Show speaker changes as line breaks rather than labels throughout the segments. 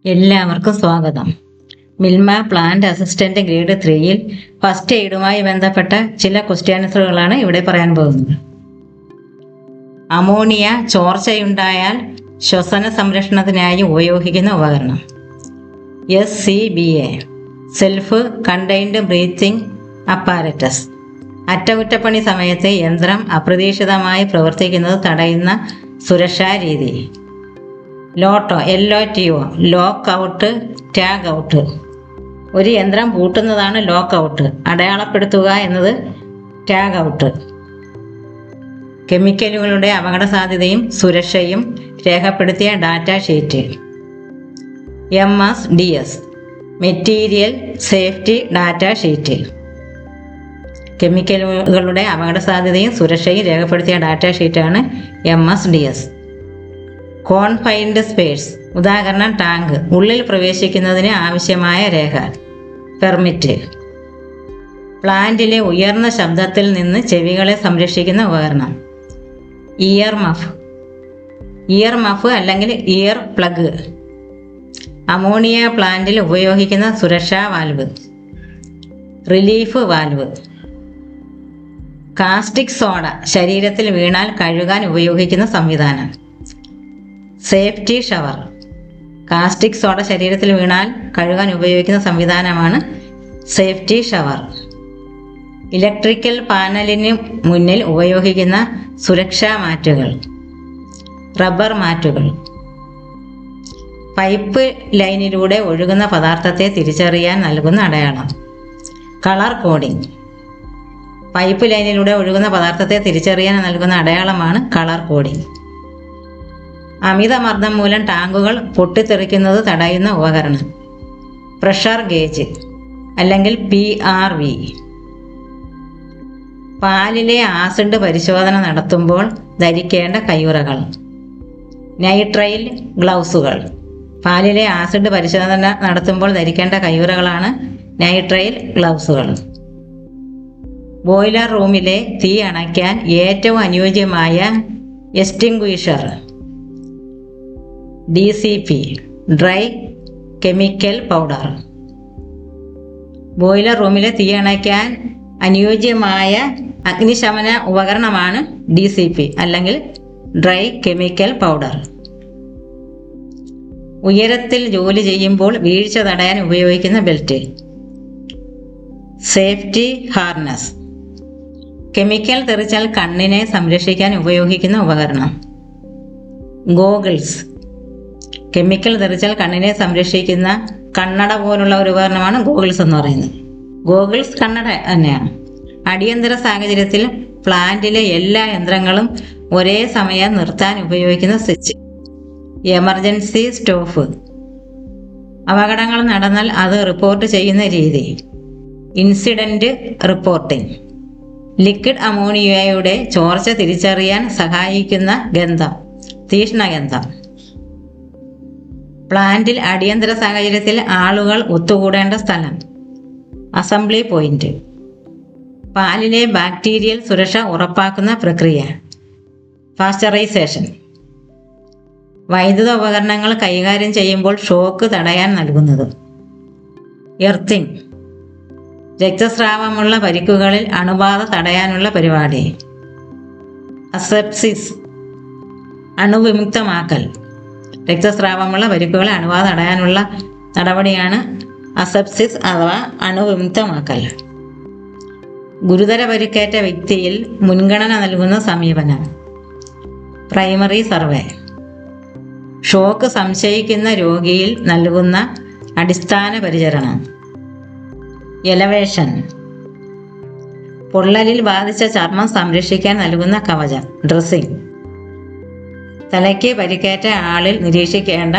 എല്ലാവർക്കും സ്വാഗതം. Milma plant assistant grade 3യിൽ ഫസ്റ്റ് എയ്ഡുമായി ബന്ധപ്പെട്ട ചില ക്വസ്റ്റ്യൻസുകളാണ് ഇവിടെ പറയാൻ പോകുന്നത്. അമോണിയ ചോർച്ചയുണ്ടായാൽ ശ്വസന സംരക്ഷണത്തിനായി ഉപയോഗിക്കുന്ന ഉപകരണം SCBA self contained breathing apparatus. അറ്റകുറ്റപ്പണി സമയത്ത് യന്ത്രം അപ്രതീക്ഷിതമായി പ്രവർത്തിക്കുന്നത് തടയുന്ന സുരക്ഷാ രീതി. LOTO lock out tag out. ഒരു യന്ത്രം പൂട്ടുന്നതാണ് ലോക്ക് ഔട്ട്, അടയാളപ്പെടുത്തുക എന്നത് ടാഗ് ഔട്ട്. കെമിക്കലുകളുടെ അപകട സാധ്യതയും സുരക്ഷയും രേഖപ്പെടുത്തിയ data sheet MSDS material safety data sheet. കെമിക്കലുകളുടെ അപകട സാധ്യതയും സുരക്ഷയും രേഖപ്പെടുത്തിയ ഡാറ്റ ഷീറ്റാണ് MSDS. കോൺഫൈൻഡ് സ്പേസ്, ഉദാഹരണം ടാങ്ക്, ഉള്ളിൽ പ്രവേശിക്കുന്നതിന് ആവശ്യമായ രേഖ പെർമിറ്റ്. പ്ലാന്റിലെ ഉയർന്ന ശബ്ദത്തിൽ നിന്ന് ചെവികളെ സംരക്ഷിക്കുന്ന ഉപകരണം ഇയർ മഫ് അല്ലെങ്കിൽ ഇയർ പ്ലഗ്. അമോണിയ പ്ലാന്റിൽ ഉപയോഗിക്കുന്ന സുരക്ഷാ valve relief valve. Caustic soda ശരീരത്തിൽ വീണാൽ കഴുകാൻ ഉപയോഗിക്കുന്ന സംവിധാനം സേഫ്റ്റി ഷവർ. കാസ്റ്റിക് സോഡ ശരീരത്തിൽ വീണാൽ കഴുകാൻ ഉപയോഗിക്കുന്ന സംവിധാനമാണ് സേഫ്റ്റി ഷവർ. ഇലക്ട്രിക്കൽ പാനലിന് മുന്നിൽ ഉപയോഗിക്കുന്ന സുരക്ഷാ മാറ്റുകൾ റബ്ബർ മാറ്റുകൾ. പൈപ്പ് ലൈനിലൂടെ ഒഴുകുന്ന പദാർത്ഥത്തെ തിരിച്ചറിയാൻ നൽകുന്ന അടയാളം കളർ കോഡിംഗ്. പൈപ്പ് ലൈനിലൂടെ ഒഴുകുന്ന പദാർത്ഥത്തെ തിരിച്ചറിയാൻ നൽകുന്ന അടയാളമാണ് കളർ കോഡിംഗ്. അമിതമർദ്ദം മൂലം ടാങ്കുകൾ പൊട്ടിത്തെറിക്കുന്നത് തടയുന്ന ഉപകരണം പ്രഷർ ഗേജ് അല്ലെങ്കിൽ PRV. പാലിലെ ആസിഡ് പരിശോധന നടത്തുമ്പോൾ ധരിക്കേണ്ട കയ്യുറകൾ നൈട്രൈൽ ഗ്ലൗസുകൾ. പാലിലെ ആസിഡ് പരിശോധന നടത്തുമ്പോൾ ധരിക്കേണ്ട കയ്യുറകളാണ് നൈട്രൈൽ ഗ്ലൗസുകൾ. ബോയിലർ റൂമിലെ തീ അണയ്ക്കാൻ ഏറ്റവും അനുയോജ്യമായ extinguisher DCP dry chemical powder. Boiler റൂമിലെ തീ അണയ്ക്കാൻ അനുയോജ്യമായ അഗ്നിശമന ഉപകരണമാണ് DCP അല്ലെങ്കിൽ ഡ്രൈ കെമിക്കൽ പൗഡർ. ഉയരത്തിൽ ജോലി ചെയ്യുമ്പോൾ വീഴ്ച തടയാൻ ഉപയോഗിക്കുന്ന ബെൽറ്റ് സേഫ്റ്റി ഹാർനസ്. കെമിക്കൽ തെറിച്ചാൽ കണ്ണിനെ സംരക്ഷിക്കാൻ ഉപയോഗിക്കുന്ന ഉപകരണം ഗോഗിൾസ്. കെമിക്കൽ തെറിച്ചാൽ കണ്ണിനെ സംരക്ഷിക്കുന്ന കണ്ണട പോലുള്ള ഒരു ഉപകരണമാണ് ഗോഗിൾസ് എന്ന് പറയുന്നത്. ഗോഗിൾസ് കണ്ണട തന്നെയാണ്. അടിയന്തര സാഹചര്യത്തിൽ പ്ലാന്റിലെ എല്ലാ യന്ത്രങ്ങളും ഒരേ സമയം നിർത്താൻ ഉപയോഗിക്കുന്ന സ്വിച്ച് എമർജൻസി സ്റ്റോപ്പ്. അപകടങ്ങൾ നടന്നാൽ അത് റിപ്പോർട്ട് ചെയ്യുന്ന രീതി ഇൻസിഡന്റ് റിപ്പോർട്ടിംഗ്. ലിക്വിഡ് അമോണിയയുടെ ചോർച്ച തിരിച്ചറിയാൻ സഹായിക്കുന്ന ഗന്ധം തീക്ഷ്ണഗന്ധം. പ്ലാന്റിൽ അടിയന്തര സാഹചര്യത്തിൽ ആളുകൾ ഒത്തുകൂടേണ്ട സ്ഥലം അസംബ്ലി പോയിന്റ്. പാലിലെ ബാക്ടീരിയൽ സുരക്ഷ ഉറപ്പാക്കുന്ന പ്രക്രിയ പാസ്ചറൈസേഷൻ. വൈദ്യുത ഉപകരണങ്ങൾ കൈകാര്യം ചെയ്യുമ്പോൾ ഷോക്ക് തടയാൻ നൽകുന്നത് എർത്തിങ്. രക്തസ്രാവമുള്ള പരിക്കുകളിൽ അണുബാധ തടയാനുള്ള പരിപാടി അസെപ്സിസ് അണുവിമുക്തമാക്കൽ. രക്തസ്രാവമുള്ള പരിക്കുകളെ അണുബാധ തടയാനുള്ള നടപടിയാണ് അസെപ്സിസ് അഥവാ അണുവിമുക്തമാക്കൽ. ഗുരുതര പരിക്കേറ്റ വ്യക്തിയിൽ മുൻഗണന നൽകുന്ന സമീപനം പ്രൈമറി സർവേ. ഷോക്ക് സംശയിക്കുന്ന രോഗിയിൽ നൽകുന്ന അടിസ്ഥാന പരിചരണം എലവേഷൻ. പൊള്ളലിൽ ബാധിച്ച ചർമ്മം സംരക്ഷിക്കാൻ നൽകുന്ന കവചം ഡ്രസ്സിംഗ്. തലയ്ക്ക് പരിക്കേറ്റ ആളിൽ നിരീക്ഷിക്കേണ്ട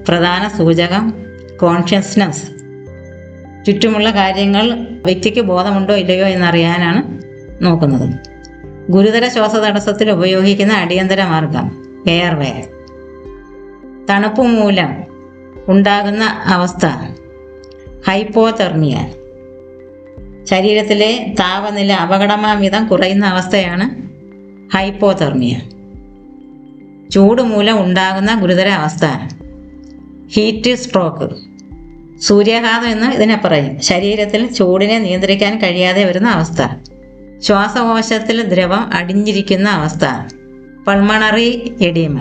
പ്രധാന സൂചകം കോൺഷ്യസ്നസ്. ചുറ്റുമുള്ള കാര്യങ്ങൾ വ്യക്തിക്ക് ബോധമുണ്ടോ ഇല്ലയോ എന്നറിയാനാണ് നോക്കുന്നത്. ഗുരുതര ശ്വാസതടസ്സത്തിൽ ഉപയോഗിക്കുന്ന അടിയന്തര മാർഗം എയർവേ. തണുപ്പ് മൂലം ഉണ്ടാകുന്ന അവസ്ഥ ഹൈപ്പോതെർമിയ. ശരീരത്തിലെ താപനില അപകടമാംവിധം കുറയുന്ന അവസ്ഥയാണ് ഹൈപ്പോതെർമിയ. ചൂട് മൂലം ഉണ്ടാകുന്ന ഗുരുതര അവസ്ഥ ഹീറ്റ് സ്ട്രോക്ക്. സൂര്യാഘാതം എന്ന് ഇതിനെ പറയും. ശരീരത്തിൽ ചൂടിനെ നിയന്ത്രിക്കാൻ കഴിയാതെ വരുന്ന അവസ്ഥ. ശ്വാസകോശത്തിൽ ദ്രവം അടിഞ്ഞിരിക്കുന്ന അവസ്ഥ. Pulmonary oedema.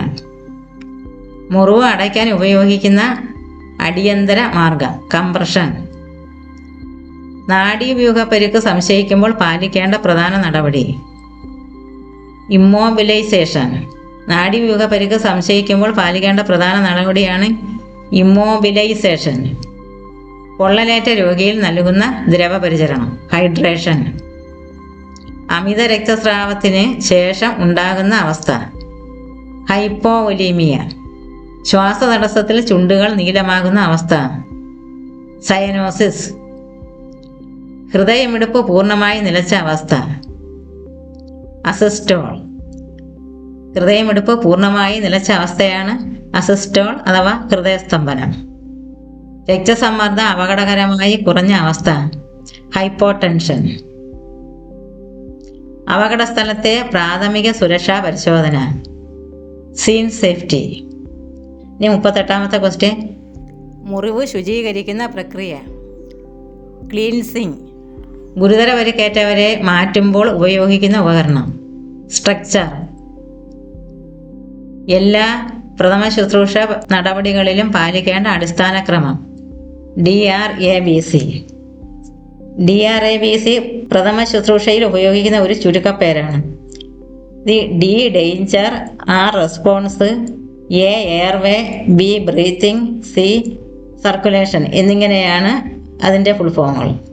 മുറിവ് അടയ്ക്കാൻ ഉപയോഗിക്കുന്ന അടിയന്തര മാർഗം കംപ്രഷൻ. നാഡീവ്യൂഹപ്പരുക്ക് സംശയിക്കുമ്പോൾ പാലിക്കേണ്ട പ്രധാന നടപടി ഇമ്മോബിലൈസേഷൻ. നാഡീവ്യൂഹപ്പരുക്ക് സംശയിക്കുമ്പോൾ പാലിക്കേണ്ട പ്രധാന നടപടിയാണ് ഇമ്മോബിലൈസേഷൻ. പൊള്ളലേറ്റ രോഗിയിൽ നൽകുന്ന ദ്രവപരിചരണം ഹൈഡ്രേഷൻ. അമിത രക്തസ്രാവത്തിന് ശേഷം ഉണ്ടാകുന്ന അവസ്ഥ ഹൈപ്പോവൊലീമിയ. ശ്വാസതടസ്സത്തിൽ ചുണ്ടുകൾ നീലമാകുന്ന അവസ്ഥ സയനോസിസ്. ഹൃദയമിടിപ്പ് പൂർണ്ണമായി നിലച്ച അവസ്ഥ അസിസ്റ്റോൾ. ഹൃദയമിടിപ്പ് പൂർണ്ണമായി നിലച്ച അവസ്ഥയാണ് അസിസ്റ്റോൾ അഥവാ ഹൃദയസ്തംഭനം. രക്തസമ്മർദ്ദം അപകടകരമായി കുറഞ്ഞ അവസ്ഥ ഹൈപ്പോടെൻഷൻ. അപകട സ്ഥലത്തെ പ്രാഥമിക സുരക്ഷാ പരിശോധന സീൻ സേഫ്റ്റി. ഇനി 38ാമത്തെ ക്വസ്റ്റ്യൻ. മുറിവ് ശുചീകരിക്കുന്ന പ്രക്രിയ ക്ലീൻസിങ്. ഗുരുതര പരിക്കേറ്റവരെ മാറ്റുമ്പോൾ ഉപയോഗിക്കുന്ന ഉപകരണം സ്ട്രക്ചർ. എല്ലാ പ്രഥമ ശുശ്രൂഷ നടപടികളിലും പാലിക്കേണ്ട അടിസ്ഥാന ക്രമം DRABC. DRABC പ്രഥമ ശുശ്രൂഷയിൽ ഉപയോഗിക്കുന്ന ഒരു ചുരുക്കപ്പേരാണ്. D danger, R response, A airway, B breathing, C circulation എന്നിങ്ങനെയാണ് അതിൻ്റെ ഫുൾ ഫോമുകൾ.